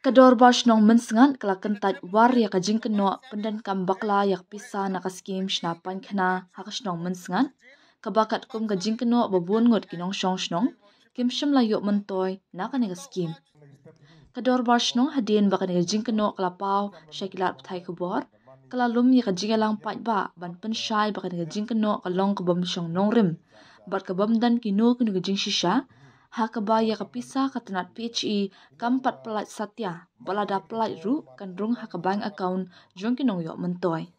Kador bash nong mensengan kala kentat war ya kajing keno pendan kam bakla yak pisa naka skim shnapan khana hakas nong mensengan kabakat kum kajing keno babun ngot kinong shong shnong kim shim la yok mentoy naka nega skim. Kador bash nong hadien baka nega jing keno kala pau shakilat pthai kubor kala lum ya kajing alang pat ba ban pen shai baka nega jing keno kalong kabam shong nong rim bat kabam dan kino kino kajing shisha hakabaya kapisa katanat PHE kampat pelat satya balada pelat ru kandrung hakabang account jong kinong yok mentoy.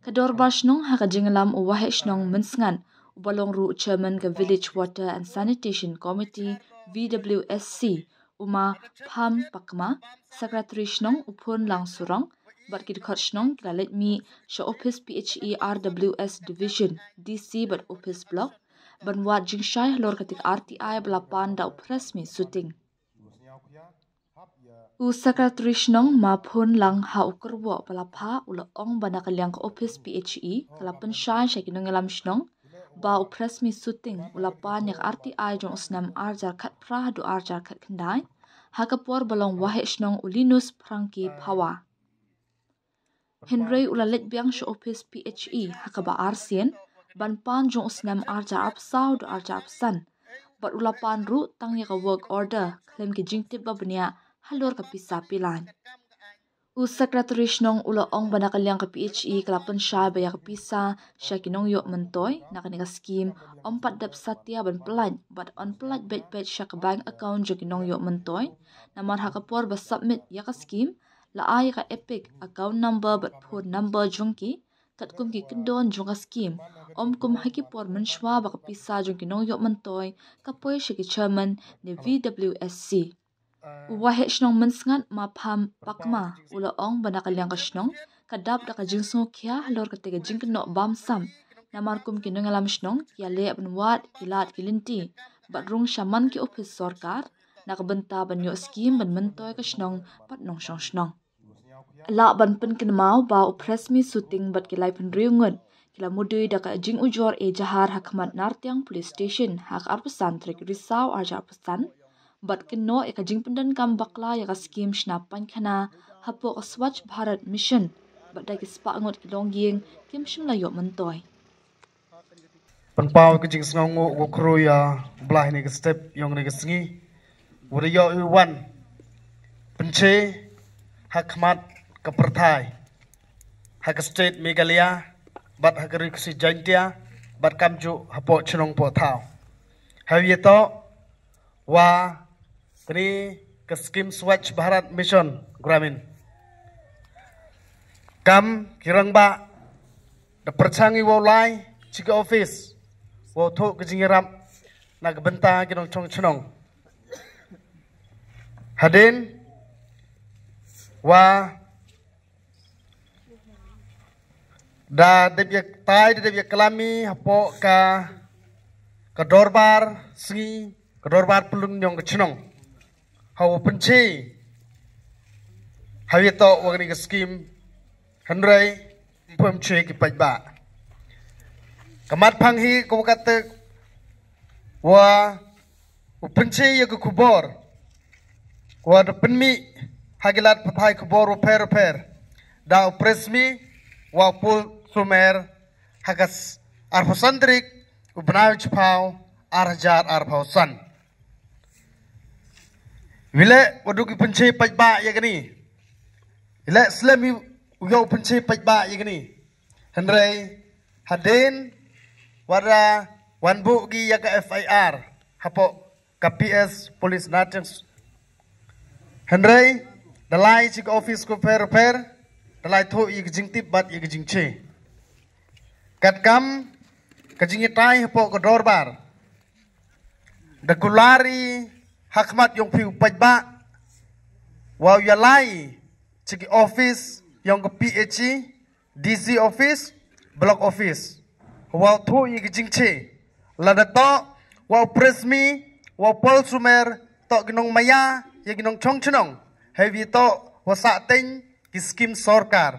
Kador bashnong hakajingalam uwahesh nong mensengan ubalong ru chairman ke Village Water and Sanitation Committee VWSC uma Pham Pakma secretary shnong upun lang surang bat kidkhot shnong kilalet mi sha office PHE RWS division DC bat office block banwat jingshai lor katik RTI belapan da press mi shooting. U secretary shnong ma phun lang ha ukurwo palapha ula ong bana kalyang ka office PHE kalapan shai shakinong alam shnong ba u press mi shooting ula pan yak RTI jong usnam arjar khat pra du arjar khat khandai hakapor balong wahe shnong ulinus prangki phawa. Henry ula let biang sha office PHE hakaba arsien ban pan jong usnam arjar apsau du arjar apsan bat ula pan ru tang ya ka work order claim ki jingtip ba bania halor ka pisa pilan. U secretary shnong ula ong bana kalyang ka PHE kalapan sha ba ya ka pisa shakinong yok mentoy nakanika scheme ompat dap satya ban pelat bat on pelat bet sha ka bank account jokinong yok mentoy namar hakapor ba submit ya ka scheme la ay ka epic account number bat phone number jongki katkum ki kendon jonga scheme kum hakipor menshwa ba ka pisa jokinong yok mentoy kapoy shiki chairman ne VWSC. Wahe shnong mensengat ma Pham Pakma ula ong bana kalyang ka shnong kadap da ka jingso kya halor ka tega jingkno bam sam namar kum kinong alam shnong ya le banwat kilat kilinti bat rung shaman ki office sarkar nakabenta ban yo scheme ban mentoy ka shnong pat nong shong shnong la ban pen kinmau ba u press mi shooting bat kilai pen riungun kila mudui da ka jing ujor e jahar hakmat nartyang police station hak arpasan trek risau arja arpasan bat kino eka jing pendan kam bakla ya ka scheme shnapan khana hapo ka Swachh Bharat mission bat da ki spa ngot kilong ging kim shim la yok mentoy. Penpau ke jing sngongu go kroya blah ni ke step yong ni ke sngi wuri yo wan penche hakmat ke perthai hak state Meghalaya bat hak riksi jaintia bat kamju hapo chnong po thau hawi to wa kini ke skim Swachh Bharat mission gramin kam kirang ba da perchangi wo lai chiga office wo tho ke jingiram nak benta kinong chong chnong hadin wa da debya tai debya kalami hapo ka dorbar sngi ka dorbar pulung nyong ke chnong haw penchi hawi to wagni ke scheme hanrai mpum che ki pajba kamat phang hi ko kata wa penchi ya ke kubor wa da penmi hagilat pathai kubor repair da presmi wa pul sumer hagas arhosandrik ubnau chpau arjar arphausan wile waduki penche pajba ya gani wile slami uyo penche pajba ya gani henrai hadin wara wanbu gi ya ka FIR hapo ka PS police natens henrai dalai chik office ko repair dalai tho ik jingtip bat ik jingche kat kam kajingi tai hapo ko dorbar da kulari hakmat yung piu pajba wow yalai chiki office yung PHE DC office block office wow thu yik jingche lada to wow presmi wow pol sumer to ginong maya ye ginong chong chnong heavy to wasa ting ki scheme sarkar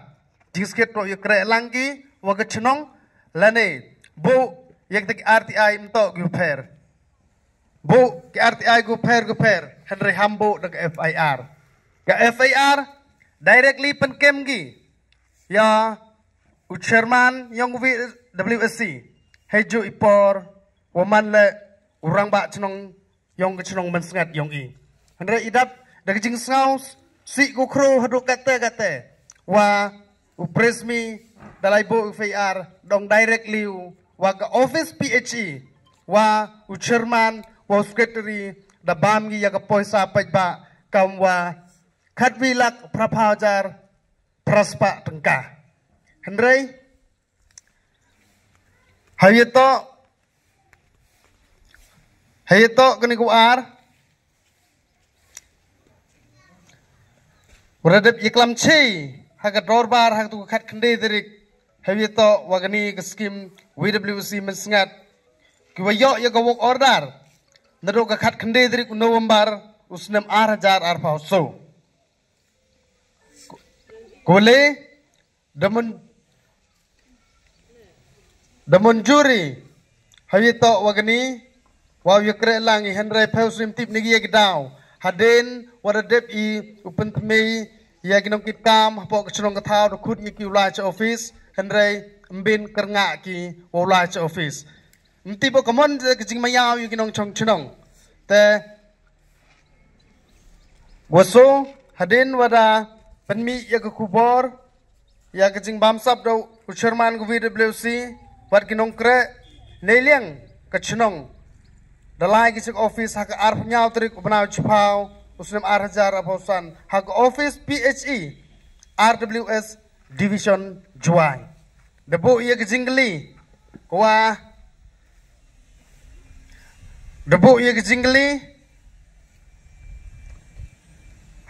jingsket to yukre langi wa chnong lane bo yek dik RTI mto guper bu ke RTI guper Henry Hambo dengan FIR. Ga FIR directly penkem gi. Ya Chairman yang WSC. Hejo ipor waman le urang ba cenong yang cenong mensengat yang i. Henry idap dari jing saus si ku kro haduk kata wa upresmi dalai bo FIR dong directly wa ka office PHE wa Chairman wa secretary da bam gi ya ka poisa pajba kam wa khatwilak prapajar praspa tengka. Henry hayito kini kuar beradab iklam chi haga dorbar hak tu khat khande derik hayito wagani ke skim WWC mensengat kiwayo ya ka work order nado ka khat khande derik November usnem 8000 arpauso kole Damun juri hayito wagani wa yukre langi Henry Pausim tip nigi ya gidaw haden waradep I upentme ya ginong kitam hapo kacunong kataw dukut mi kiulai cha office Henry mbin kernga ki waulai cha office mti bo kamon kajing mayaw yu ginong chong chunong te waso haden wada penmi ya kubor ya kajing bamsap do Chairman ku WWC wat ginong kre neliang kacunong dalai kisik office hak arf nyaw trik ubenaw chipau usnem arhajar aposan hak office PHE RWS division juai debu iya kajingli kwa debu iya kajingli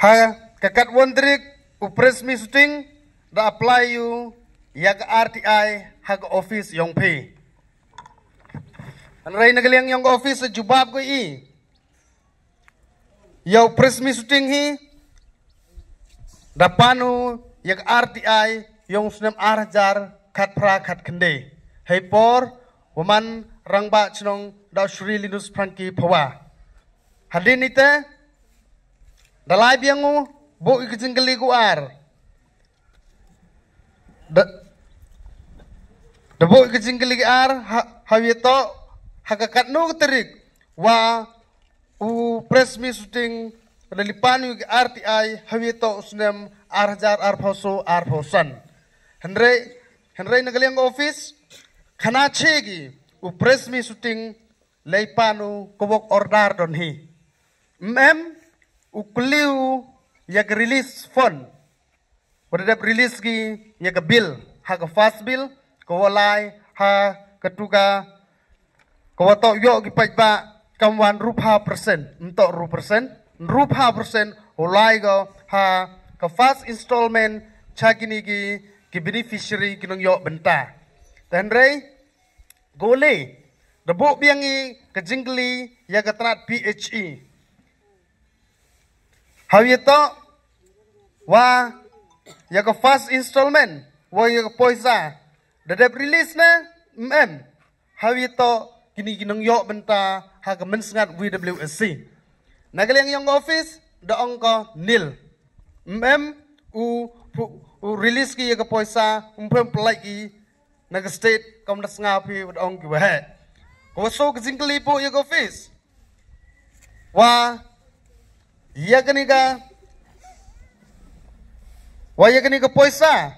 ha kakat wondrik upresmi shooting da apply you yak RTI hak office yong pay. Anray nagaliang yong office sa jubab ko I. Yaw presmi shooting hi. Dapano yak RTI yong sunem arjar kat pra kat kende. Hey por waman rangba chnong daw Shri Linus Frankie Pawa. Hadin ite dalai biangu bo ikijinggali ko ar. Debo kejingkeli ar hawito hakakat no terik wa u presmi shooting dalipan yu RTI hawito usnem arjar arphoso arphosan Henry nagaliang office kana chegi u presmi shooting leipanu kobok order don hi u kuliu yak release fund wadadap release gi yak bill haka fast bill kawalai ha ketuga kawato yo ki pajba kamwan rupa persen untuk rupa persen olai go ha ka fast installment chagini ki beneficiary kinong yo benta tenrei gole debo biangi kejingli ya katrat PHE hawito wa ya ka fast installment wa ya ka poisa dadap release na hawito kini ginong yo benta ha ka mensengat WWSC nagaliang yung office daong ko nil u release ki ya ka poisa umpem pelai ki naga state kam nas ngapi daong ki wahe ko so kajingli po ya ka office wa ya kani ka poisa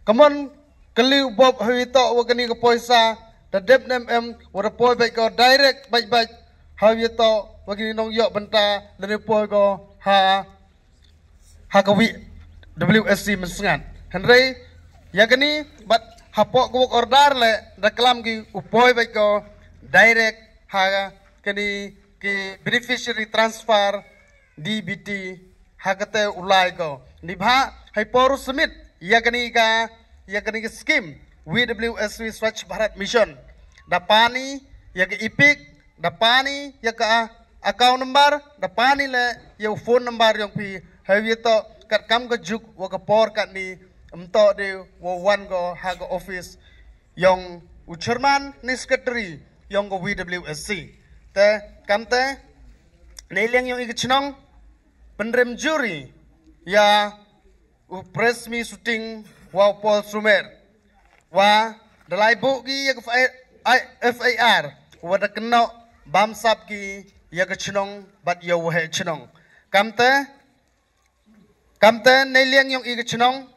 kamon keliu bob hawito wakani ka poisa dadep nem wada poi baik ko direct baik hawito wakini nong yo benta lene poi ko ha ka WSC mensengat Henry yakani bat hapok ko order le reklam ki upoi baik ko direct ha kani ki beneficiary transfer DBT hakate ulai ko nibha hai poru submit yakani ka scheme WWSC Swachh Bharat Mission dapani yak ipik dapani yak account number dapani le yak phone number yang pi hawito kat kam ko juk wa ka por kat ni umto de wa wan go ha go office yang Chairman ni secretary yang go WWSC te kamte Neliang yung ikichnong penrem juri ya press me shooting wa Paul Sumer wa dalai bu gi ya FAR wa da keno bam sap gi ya kichnong bat ya wa chnong kamte neliang yung ikichnong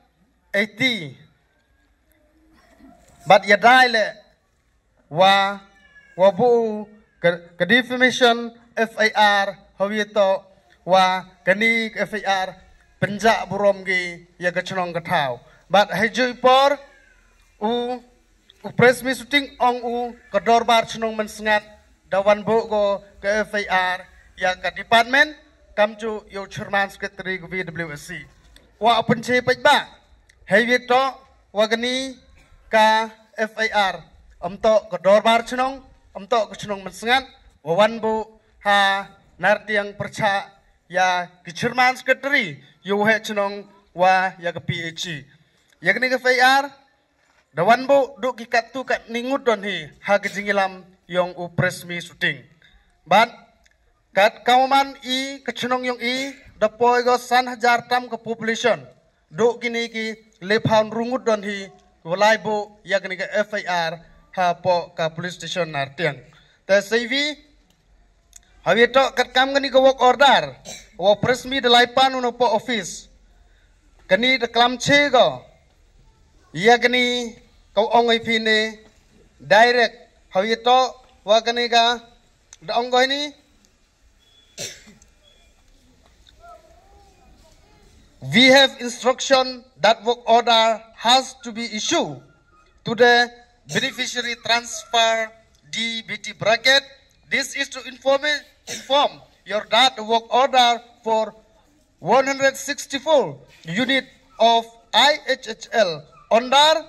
80 bat ya dai le wa bu ke defamation FAR hawito wa kani FAR penjak burom gi ya kachnong kathau but hejui por u press me shooting ong u kador bar chnong men sengat dawan bo go ke FAR ya ka department kamju yo chairman secretary go VWSC wa penche pajba hewito wa kani ka FAR amto kador bar chnong amto kachnong men sengat wa wan bo ha nartiang percha ya chairman secretary yo he chnong wa ya ke PHC ya kini ke FAR dawan bo duk kikat tu kat ningut don hi ha ke jingilam yong u press me shooting but kat kauman i ke chnong yong i dapoi go 1000 tam ke population duk kini ki lephaun rungut don hi walai bo ya kini ke FAR ha po ka police station nartiang ta CV Hawito kat kam gani ko work order wa press me dalai pan uno po office kani de klam che go ya kani ko ongoi pine direct hawito wa kani ga da ongoi ni we have instruction that work order has to be issued to the beneficiary transfer DBT bracket. This is to inform your that work order for 164 unit of IHHL under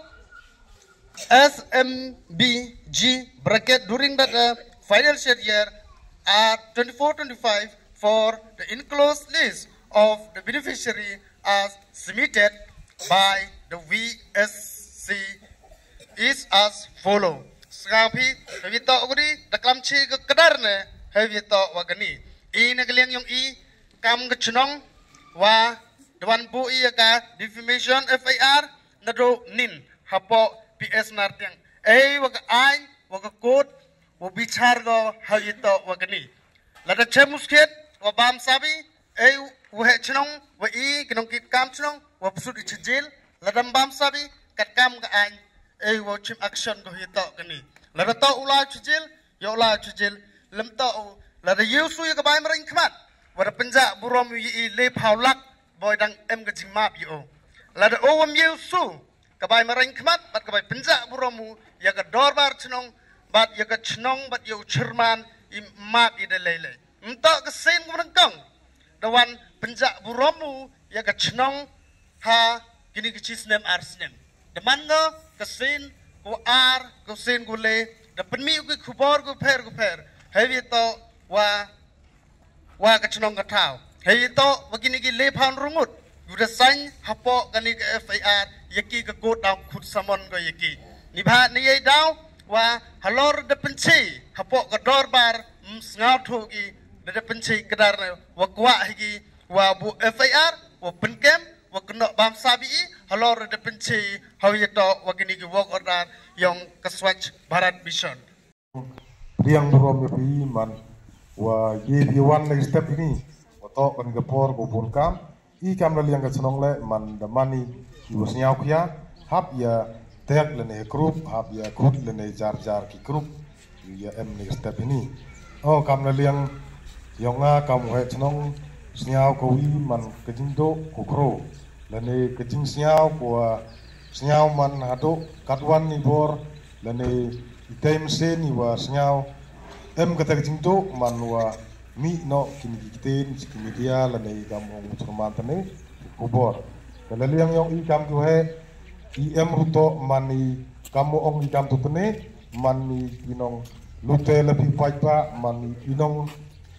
SMBG bracket during that financial year are 24-25 for the enclosed list of the beneficiary as submitted by the VSC is as follow. Sekapi hewito guri daklam chi ke kedar ne hewito wagani I negaliang yung I kam kechnong wa dewan bu I ka defamation FAR nado nin hapo PS nartiang waga ai waga code wa bichar go hewito wagani lada chemusket wa bam sabi wa chnong wa I kinong kit kam chnong wa pusut ichjil ladam bam sabi kat kam ka ai wa chim action go hito kani lada to ula chjil yo ula chjil lem to lada yusu ya kabai maring kmat wada penja burom yi le paulak boy dang em ka jingmap yo lada owam yusu kabai maring kmat bat kabai penja buromu ya ka dorbar chnong bat ya ka chnong bat yo chairman I map I de lele mto ka sen ngkong dawan penja buromu ya ka chnong ha kini ka chisnem arsnem deman no ka sen ko ar ko sen ko le da penmi ko khubor ko pher hevi to wa ka chnong ka thau hevi to wagini ki le phan rungut yuda san hapo kani ka FAR yaki ka ko daw khut samon ko yaki ni bha ni ye daw wa halor da penchi hapo ka dor bar ngau thu ki da penchi kadar wa kwa higi wa bu FAR wa penkem wa kena bam sabi halor da penchi hawi to wagini ki work order yang ka Swachh Bharat Mission riang berom yapi man wa ye wan next step ini oto kan gapor bubun kam I kam la liang ka chnong le man da mani was nyau khia hab ya tek le ne group hab ya group le ne jar ki group ya em next step ini oh kam la liang yonga kam he chnong snyau ko wi man ka jindo ko kro le ne ka jing snyau ko snyau man hado katwan ni bor le ne item se ni wa snyau em kata jindo man wa mi no kini kiten kini dia la nei kam ong churman tane kubor kala liang yong I kam tu he I em ruto mani kamu ong I kam tu tane mani kinong lute lebih baik pa mani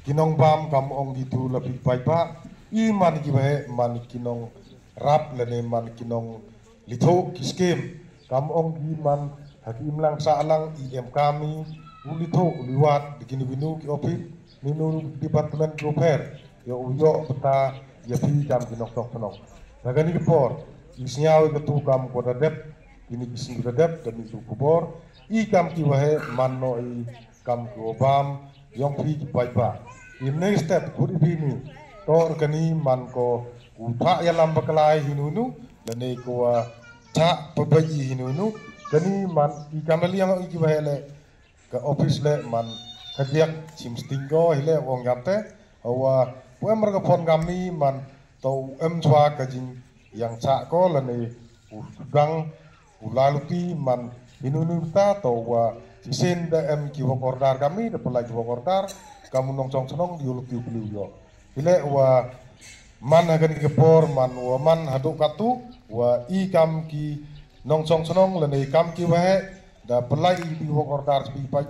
kinong bam kamu ong gitu lebih baik pa I mani ki he mani kinong rap la nei man kinong litho kiskem kamu ong gi man hakim lang sa lang I em kami ulitho uliwat begini binu ki opit ninu departemen gruper yo uyo peta ya pi kam kinok tok penong nagani kepor isnyaw ketu kam ko dadep ini bising dadep dan itu kubor I kam ki wahe manno I kam ko bam yong pi pai ba in next step kuri bini tor kani man ko utha ya lam baklai hinunu lane ko cha pabai hinunu kani man I kam liang I ki wahe le ke office le man kadiak sim stingo hele wong gamte awa puem merga pon kami man tau chwa kajing yang cha ko lane udang ulaluti man hinunu ta tau sisen da ki wong ordar kami da pelai wong ordar kamu nongcong senong diuluti beliau yo hele wa man hagan kepor man wa man haduk katu wa I kam ki nongcong senong lane kam ki wae da pelai di wong ordar sepi pa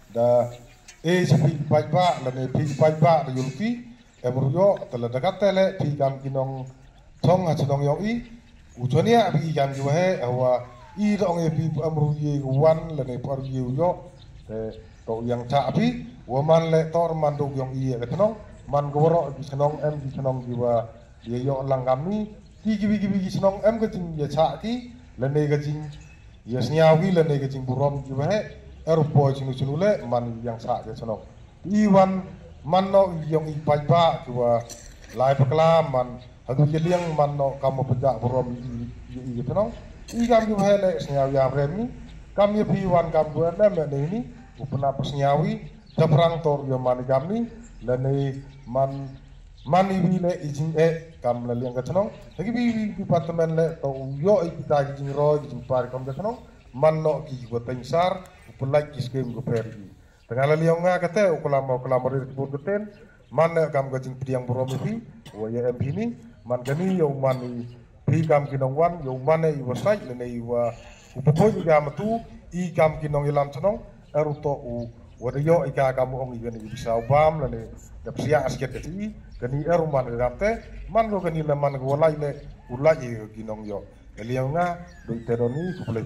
da sepi pa lane pi pa da yulfi emruyo tala dekat tele pi kam kinong thong ha senong yo I ujonia pi kam ki wae awa I dong e pi emruye wan lane par yo to yang cha pi wa man le tor man do yong I ke senong man goro di senong em di senong jiwa ye yo lang kami ki senong em ke jing ye cha ki lane ke jing yes nyawi lane ke jing burom ki wae erpo chinu le man yang sa ke senong iwan man no yong I pai ba wa lai pakla man hadu ye liang man no kamu pejak burom I ke senong I kam ki wae le nyawi ya remi kam ye pi wan kam gue le ini upena persnyawi jabrang tor yo man kami lane man iwi le ijing kam le liang ke senong lagi bi departemen le to yo kita ijing ro ijing par kam ke senong man no ki go tengsar upelai ki skem go pergi tengah le liang nga kate ukulama ri kebun keten man le kam ke jing piang borom iwi wo ye em ini man gani yo man pi kam kinong wan yo man I wasai le nei wa upopoy ga matu I kam kinong ilam senong eruto wada yo ika kamu ong igani bisa ubam lane dap sia asket keti gani eruman gamte man go gani le man go lai le ulai ginong yo elianga do teroni ku play